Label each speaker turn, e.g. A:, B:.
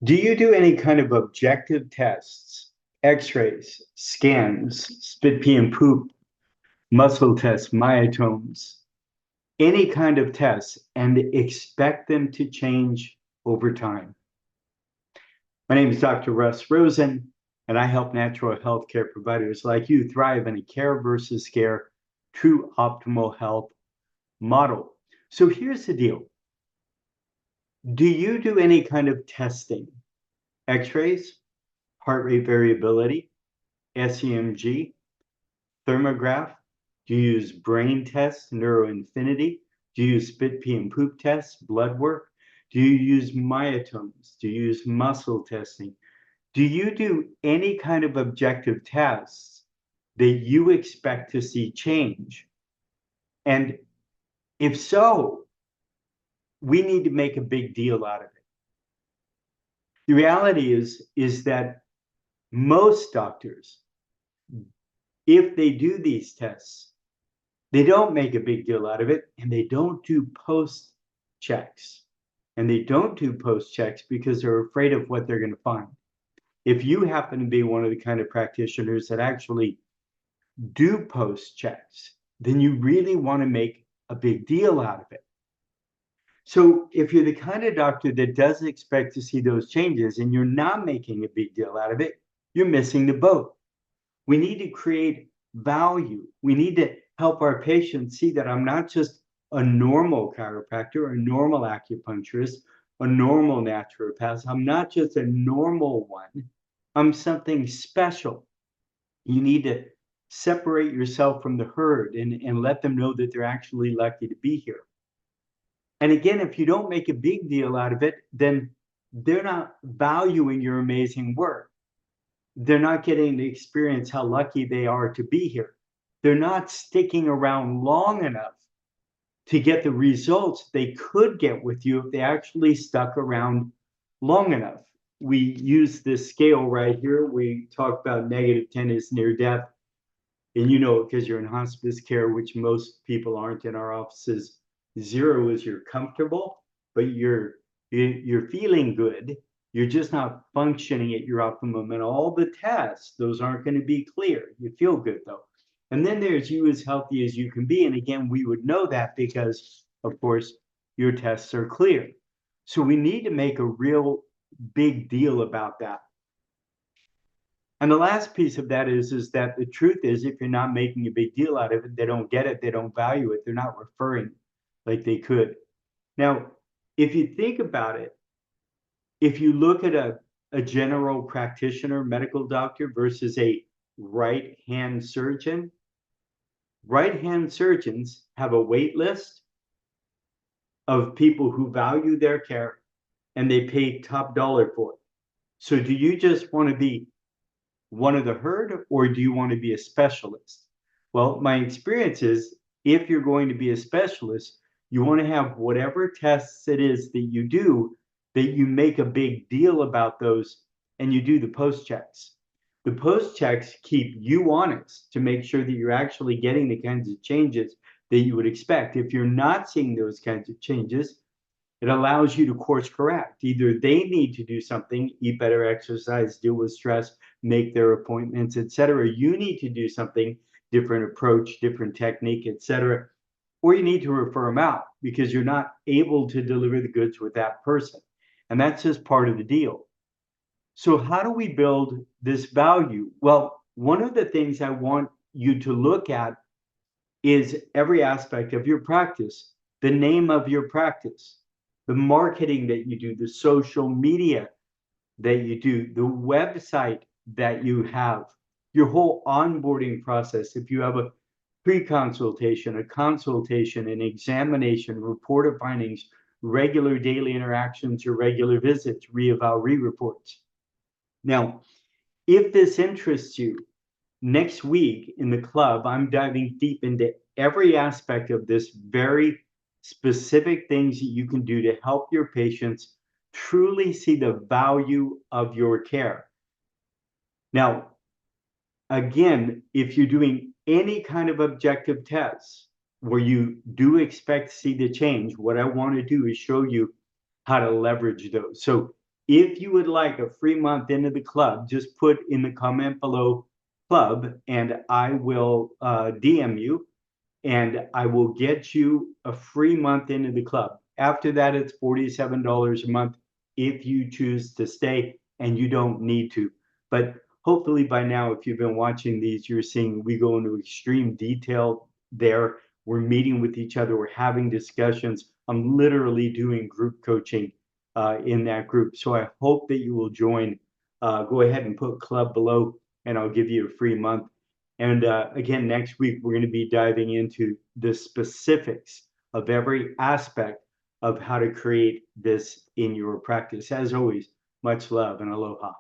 A: Do you do any kind of objective tests, x-rays, scans, spit pee and poop, muscle tests, myotomes, any kind of tests, and expect them to change over time? My name is Dr. Russ Rosen, and I help natural healthcare providers like you thrive in a care versus scare, true optimal health model. So here's the deal. Do you do any kind of testing? X-rays, heart rate variability, SEMG, thermograph? Do you use brain tests, neuroinfinity? Do you use spit, pee, and poop tests, blood work? Do you use myotomes? Do you use muscle testing? Do you do any kind of objective tests that you expect to see change? And if so, we need to make a big deal out of it. The reality is that most doctors, if they do these tests, they don't make a big deal out of it, and they don't do post checks. And they don't do post checks because they're afraid of what they're going to find. If you happen to be one of the kind of practitioners that actually do post checks, then you really want to make a big deal out of it. So if you're the kind of doctor that does expect to see those changes and you're not making a big deal out of it, you're missing the boat. We need to create value. We need to help our patients see that I'm not just a normal chiropractor, a normal acupuncturist, a normal naturopath. I'm not just a normal one. I'm something special. You need to separate yourself from the herd and let them know that they're actually lucky to be here. And again, if you don't make a big deal out of it, then they're not valuing your amazing work. They're not getting to experience how lucky they are to be here. They're not sticking around long enough to get the results they could get with you if they actually stuck around long enough. We use this scale right here. We talk about -10 is near death. And you know it because you're in hospice care, which most people aren't in our offices. 0 is you're comfortable, but you're feeling good. You're just not functioning at your optimum. And all the tests, those aren't going to be clear. You feel good though. And then there's you as healthy as you can be. And again, we would know that because, of course, your tests are clear. So we need to make a real big deal about that. And the last piece of that is that the truth is, if you're not making a big deal out of it, they don't get it, they don't value it, they're not referring like they could. Now, if you think about it, if you look at a general practitioner, medical doctor versus a right hand surgeon, right hand surgeons have a wait list of people who value their care and they pay top dollar for it. So, do you just want to be one of the herd, or do you want to be a specialist? Well, my experience is if you're going to be a specialist, you want to have whatever tests it is that you do, that you make a big deal about those and you do the post checks. The post checks keep you honest to make sure that you're actually getting the kinds of changes that you would expect. If you're not seeing those kinds of changes, it allows you to course correct. Either they need to do something, eat better, exercise, deal with stress, make their appointments, etc. You need to do something, different approach, different technique, etc. Or you need to refer them out because you're not able to deliver the goods with that person. And that's just part of the deal. So how do we build this value? Well, one of the things I want you to look at is every aspect of your practice, the name of your practice, the marketing that you do, the social media that you do, the website that you have, your whole onboarding process. If you have a pre-consultation, a consultation, an examination, report of findings, regular daily interactions, your regular visits, re-eval, re-reports. Now, if this interests you, next week in the club, I'm diving deep into every aspect of this very specific things that you can do to help your patients truly see the value of your care. Now, again, if you're doing any kind of objective tests where you do expect to see the change, what I want to do is show you how to leverage those. So If you would like a free month into the club, just put in the comment below club, and I will DM you, and I will get you a free month into the club. After that, it's $47 a month if you choose to stay, and you don't need to. But hopefully by now, if you've been watching these, you're seeing we go into extreme detail there. We're meeting with each other. We're having discussions. I'm literally doing group coaching in that group. So I hope that you will join. Go ahead and put club below, and I'll give you a free month. And again, next week, we're going to be diving into the specifics of every aspect of how to create this in your practice. As always, much love and aloha.